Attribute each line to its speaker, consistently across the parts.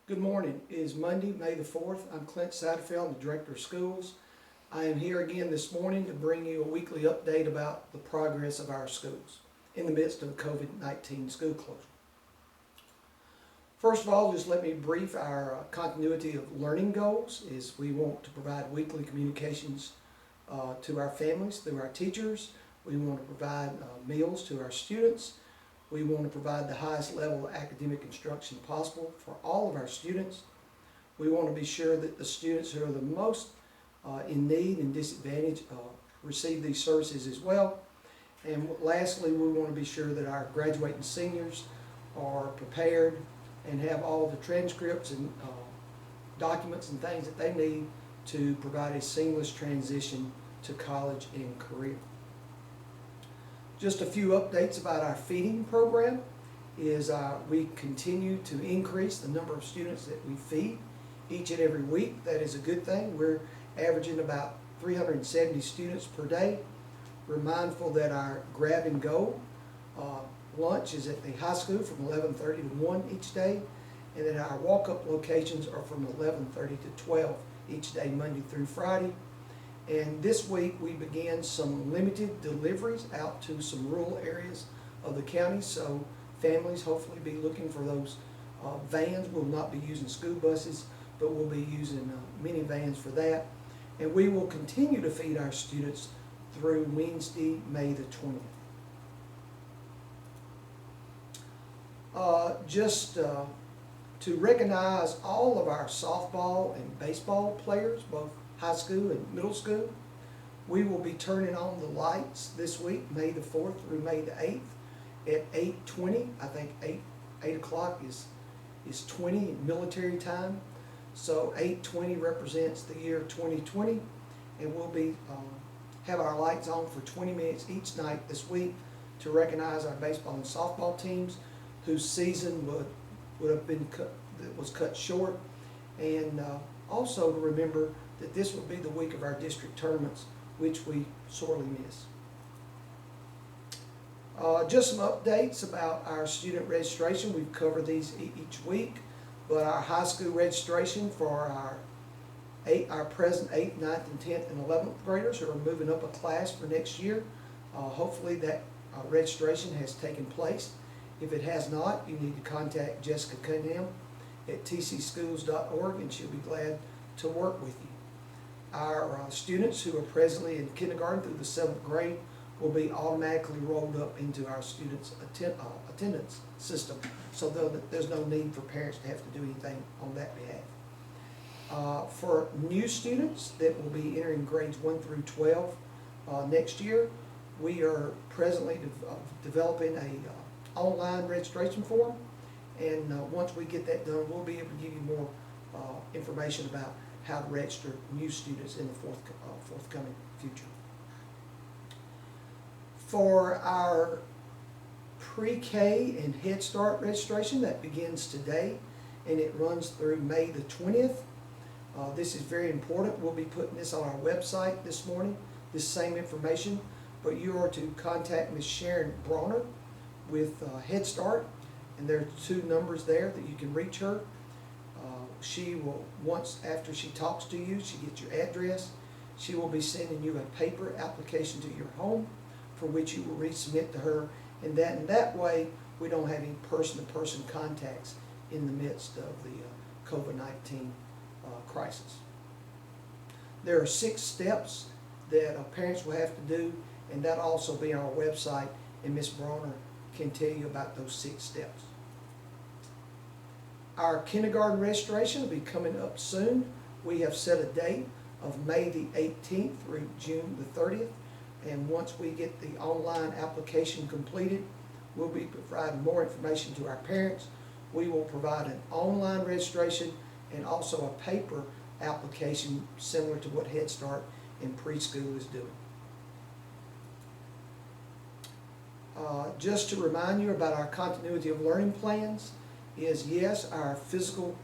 Speaker 1: Good morning. It is Monday, May the 4th. I'm Clint Satterfield, the Director of Schools. I am here again this morning to bring you a weekly update about the progress of our schools in the midst of the COVID-19 school closure. First of all, just let me brief our continuity of learning goals. We want to provide weekly communications to our families through our teachers. We want to provide meals to our students. We want to provide the highest level of academic instruction possible for all of our students. We want to be sure that the students who are the most in need and disadvantaged receive these services as well. And lastly, we want to be sure that our graduating seniors are prepared and have all the transcripts and documents and things that they need to provide a seamless transition to college and career. Just a few updates about our feeding program is we continue to increase the number of students that we feed each and every week. That is a good thing. We're averaging about 370 students per day. We're mindful that our grab and go lunch is at the high school from 11:30 to 1 each day, and that our walk-up locations are from 11:30 to 12 each day, Monday through Friday. And this week we began some limited deliveries out to some rural areas of the county, so families hopefully be looking for those vans. We'll not be using school buses, but we'll be using minivans for that. And we will continue to feed our students through Wednesday, May the 20th. To recognize all of our softball and baseball players, both high school and middle school, we will be turning on the lights this week, May the 4th through May the 8th at 8:20. I think 8 o'clock is 20 in military time. So 8:20 represents the year 2020, and we'll be have our lights on for 20 minutes each night this week to recognize our baseball and softball teams whose season would have been cut short, and also to remember that this will be the week of our district tournaments, which we sorely miss. Just some updates about our student registration. We've covered these each week, but our high school registration for our present 8th, 9th, and 10th, and 11th graders who are moving up a class for next year, hopefully that registration has taken place. If it has not, you need to contact Jessica Cunningham at tcschools.org, and she'll be glad to work with you. Our students who are presently in kindergarten through the 7th grade will be automatically rolled up into our students' attendance system, so there's no need for parents to have to do anything on that behalf. For new students that will be entering grades 1 through 12 next year, we are presently developing a online registration form, and once we get that done, we'll be able to give you more information about how to register new students in the forthcoming future. For our pre-K and Head Start registration, that begins today and it runs through May the 20th. This is very important. We'll be putting this on our website this morning, this same information, but you are to contact Ms. Sharon Bronner with Head Start, and there are 2 numbers there that you can reach her. She will, once after she talks to you, she gets your address, she will be sending you a paper application to your home for which you will resubmit to her, and that way we don't have any person-to-person contacts in the midst of the COVID-19 crisis. There are 6 steps that parents will have to do, and that'll also be on our website, and Ms. Bronner can tell you about those 6 steps. Our kindergarten registration will be coming up soon. We have set a date of May the 18th through June the 30th, and once we get the online application completed, we'll be providing more information to our parents. We will provide an online registration and also a paper application similar to what Head Start and preschool is doing. Just to remind you about our continuity of learning plans is, yes, our physical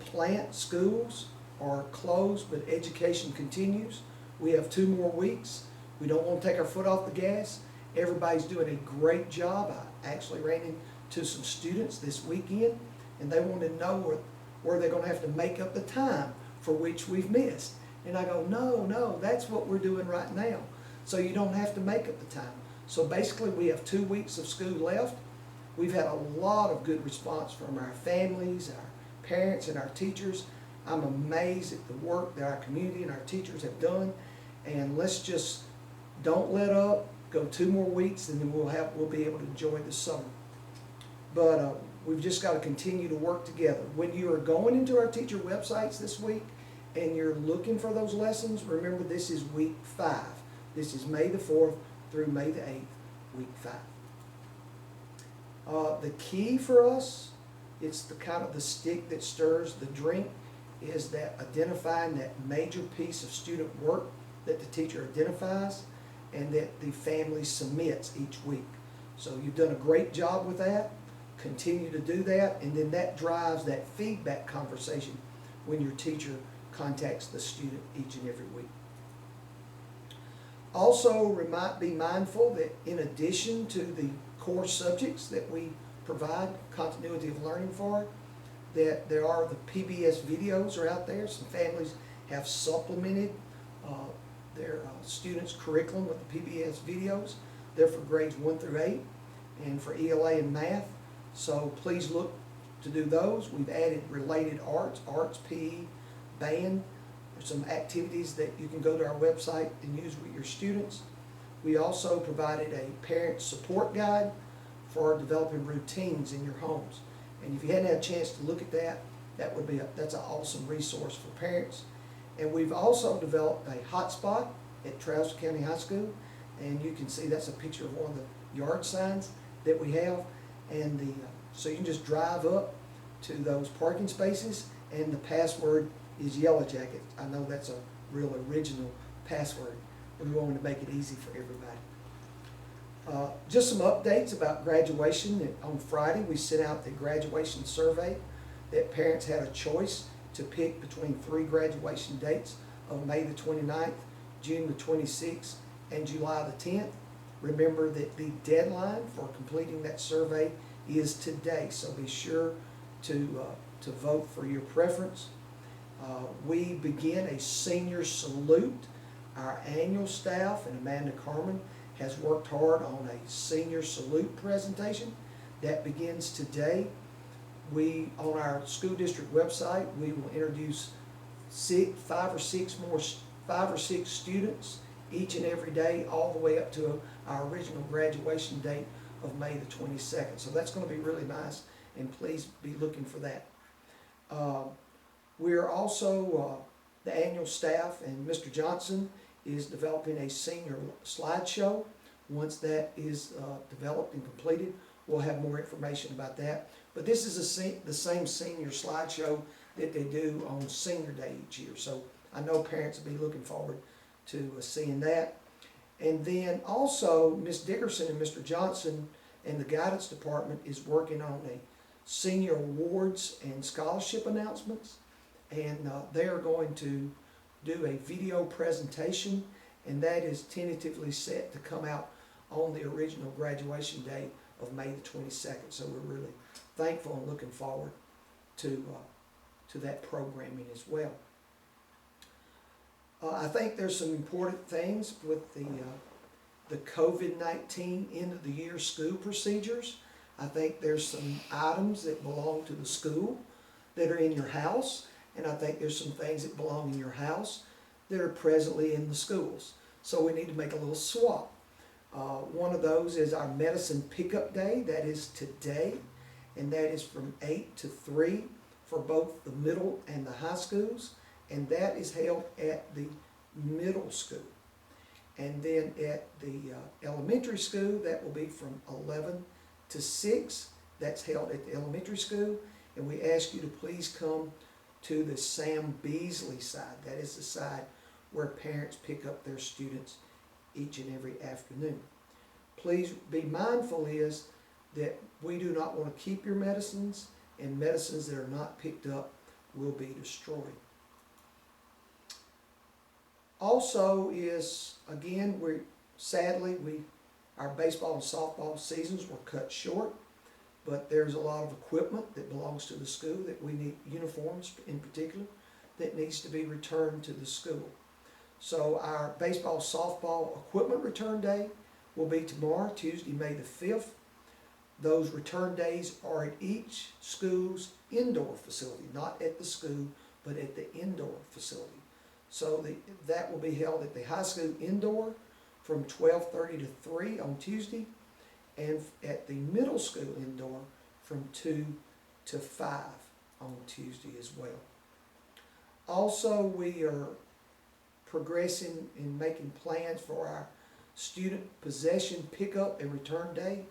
Speaker 1: plant schools are closed, but education continues. We have 2 more weeks. We don't want to take our foot off the gas. Everybody's doing a great job. I actually ran into some students this weekend and they want to know where they're going to have to make up the time for which we've missed. And I go, no, that's what we're doing right now. So you don't have to make up the time. So basically we have 2 weeks of school left. We've had a lot of good response from our families, our parents, and our teachers. I'm amazed at the work that our community and our teachers have done. And let's just don't let up. Go 2 more weeks, and then we'll be able to enjoy the summer. But we've just got to continue to work together. When you are going into our teacher websites this week and you're looking for those lessons, remember this is week 5. This is May the 4th through May the 8th, week 5. The key for us, it's the kind of the stick that stirs the drink, is that identifying that major piece of student work that the teacher identifies and that the family submits each week. So you've done a great job with that. Continue to do that, and then that drives that feedback conversation when your teacher contacts the student each and every week. Also, be mindful that in addition to the core subjects that we provide continuity of learning for, that there are the PBS videos are out there. Some families have supplemented their students' curriculum with the PBS videos. They're for grades 1 through 8 and for ELA and math. So please look to do those. We've added related arts, PE, band. There's some activities that you can go to our website and use with your students. We also provided a parent support guide for developing routines in your homes. And if you hadn't had a chance to look at that, that's an awesome resource for parents. And we've also developed a hotspot at Travis County High School, and you can see that's a picture of one of the yard signs that we have. And so you can just drive up to those parking spaces, and the password is Yellow Jacket. I know that's a real original password, but we wanted to make it easy for everybody. Just some updates about graduation. On Friday, we sent out the graduation survey that parents had a choice to pick between 3 graduation dates of May the 29th, June the 26th, and July the 10th. Remember that the deadline for completing that survey is today, so be sure to vote for your preference. We begin a senior salute. Our annual staff and Amanda Carmen has worked hard on a senior salute presentation that begins today. On our school district website, we will introduce 5 or 6 students each and every day, all the way up to our original graduation date of May the 22nd. So that's going to be really nice, and please be looking for that. We're also, the annual staff and Mr. Johnson is developing a senior slideshow. Once that is developed and completed, we'll have more information about that. But this is the same senior slideshow that they do on Senior Day each year. So I know parents will be looking forward to seeing that. And then also, Ms. Dickerson and Mr. Johnson and the guidance department is working on a senior awards and scholarship announcements. And they are going to do a video presentation, and that is tentatively set to come out on the original graduation day of May the 22nd. So we're really thankful and looking forward to that programming as well. I think there's some important things with the COVID-19 end of the year school procedures. I think there's some items that belong to the school that are in your house, and I think there's some things that belong in your house that are presently in the schools. So we need to make a little swap. One of those is our medicine pickup day. That is today, and that is from 8 to 3 for both the middle and the high schools, and that is held at the middle school. And then at the elementary school, that will be from 11 to 6. That's held at the elementary school, and we ask you to please come to the Sam Beasley side. That is the side where parents pick up their students each and every afternoon. Please be mindful is that we do not want to keep your medicines, and medicines that are not picked up will be destroyed. Also is, again, our baseball and softball seasons were cut short. but there's a lot of equipment that belongs to the school that we need, uniforms in particular, that needs to be returned to the school. So our baseball, softball equipment return day will be tomorrow, Tuesday, May the 5th. Those return days are at each school's indoor facility, not at the school, but at the indoor facility. So that will be held at the high school indoor from 12:30 to 3 on Tuesday, and at the middle school indoor from 2 to 5 on Tuesday as well. Also, we are progressing in making plans for our student possession pickup and return day.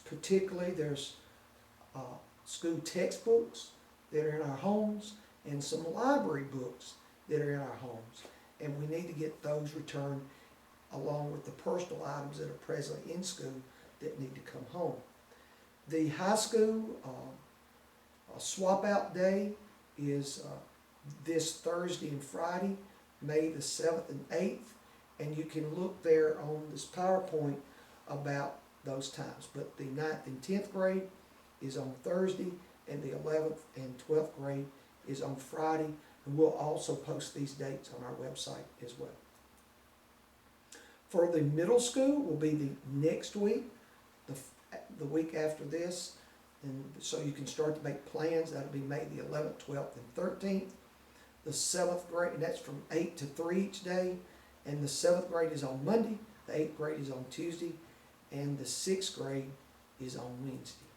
Speaker 1: Particularly, there's school textbooks that are in our homes and some library books that are in our homes, and we need to get those returned along with the personal items that are presently in school that need to come home. The high school swap out day is this Thursday and Friday, May the 7th and 8th, and you can look there on this PowerPoint about those times. But the 9th and 10th grade is on Thursday, and the 11th and 12th grade is on Friday, and we'll also post these dates on our website as well. For the middle school will be the next week, the week after this, and so you can start to make plans. That'll be May the 11th, 12th, and 13th. The 7th grade, and that's from 8 to 3 each day, and the 7th grade is on Monday, the 8th grade is on Tuesday, and the 6th grade is on Wednesday.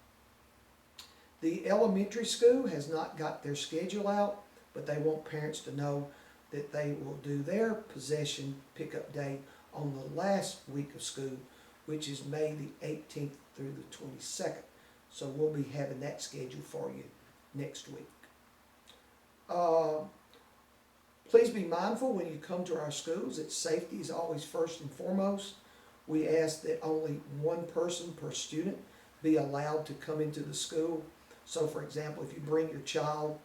Speaker 1: The elementary school has not got their schedule out, but they want parents to know that they will do their possession pickup day on the last week of school, which is May the 18th through the 22nd. So we'll be having that schedule for you next week. Please be mindful when you come to our schools that safety is always first and foremost. We ask that only one person per student be allowed to come into the school. So for example, if you bring your child,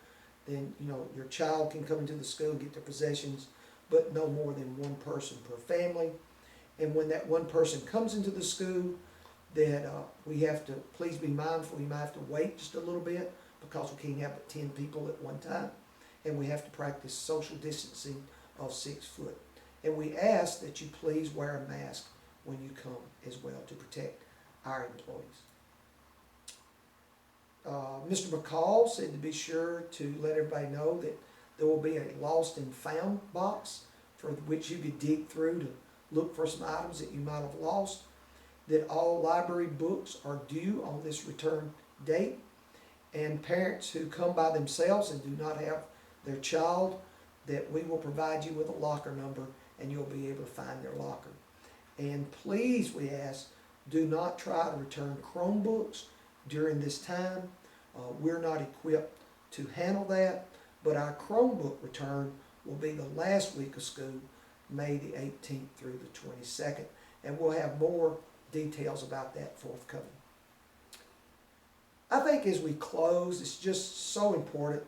Speaker 1: then your child can come into the school and get their possessions, but no more than one person per family. And when that one person comes into the school, that we have to, please be mindful, you might have to wait just a little bit because we can't have but 10 people at one time. And we have to practice social distancing of 6 foot. And we ask that you please wear a mask when you come as well to protect our employees. Mr. McCall said to be sure to let everybody know that there will be a lost and found box for which you could dig through to look for some items that you might have lost, that all library books are due on this return date, and parents who come by themselves and do not have their child, that we will provide you with a locker number and you'll be able to find their locker. And please, we ask, do not try to return Chromebooks during this time. We're not equipped to handle that, but our Chromebook return will be the last week of school, May the 18th through the 22nd, and we'll have more details about that forthcoming. I think as we close, it's just so important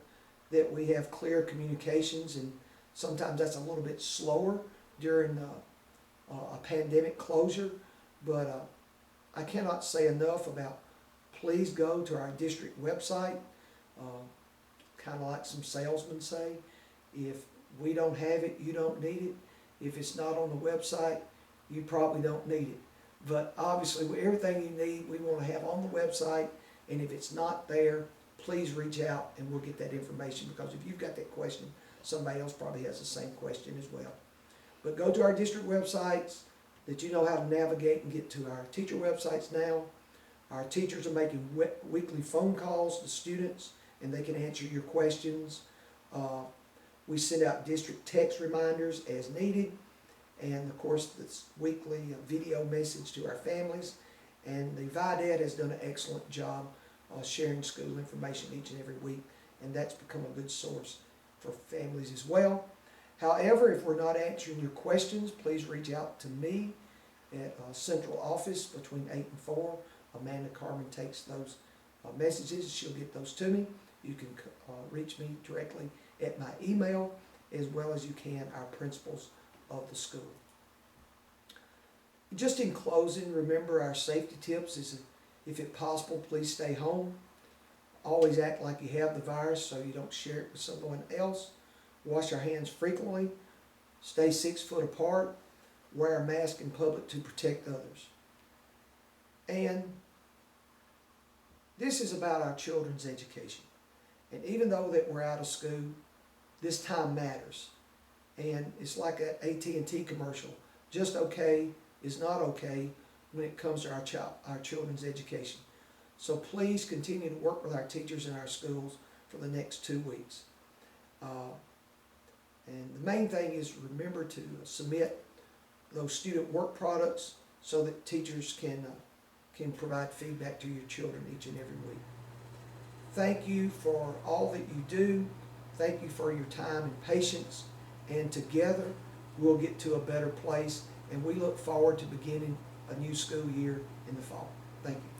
Speaker 1: that we have clear communications, and sometimes that's a little bit slower during a pandemic closure, but I cannot say enough about please go to our district website, kind of like some salesmen say, if we don't have it, you don't need it. If it's not on the website, you probably don't need it. But obviously, everything you need, we want to have on the website, and if it's not there, please reach out and we'll get that information, because if you've got that question, somebody else probably has the same question as well. But go to our district websites that you know how to navigate and get to our teacher websites now. Our teachers are making weekly phone calls to students and they can answer your questions. We send out district text reminders as needed, and of course this weekly video message to our families. And the VIDED has done an excellent job sharing school information each and every week, and that's become a good source for families as well. However, if we're not answering your questions, please reach out to me at central office between 8 and 4. Amanda Carmen takes those messages. She'll get those to me. You can reach me directly at my email, as well as you can our principals of the school. Just in closing, remember our safety tips If it's possible, please stay home. Always act like you have the virus so you don't share it with someone else. Wash our hands frequently. Stay 6 foot apart. Wear a mask in public to protect others. And this is about our children's education. And even though that we're out of school, this time matters. And it's like an AT&T commercial. Just okay is not okay when it comes to our children's education. So please continue to work with our teachers in our schools for the next 2 weeks. And the main thing is remember to submit those student work products so that teachers can provide feedback to your children each and every week. Thank you for all that you do. Thank you for your time and patience. And together we'll get to a better place. And we look forward to beginning a new school year in the fall. Thank you.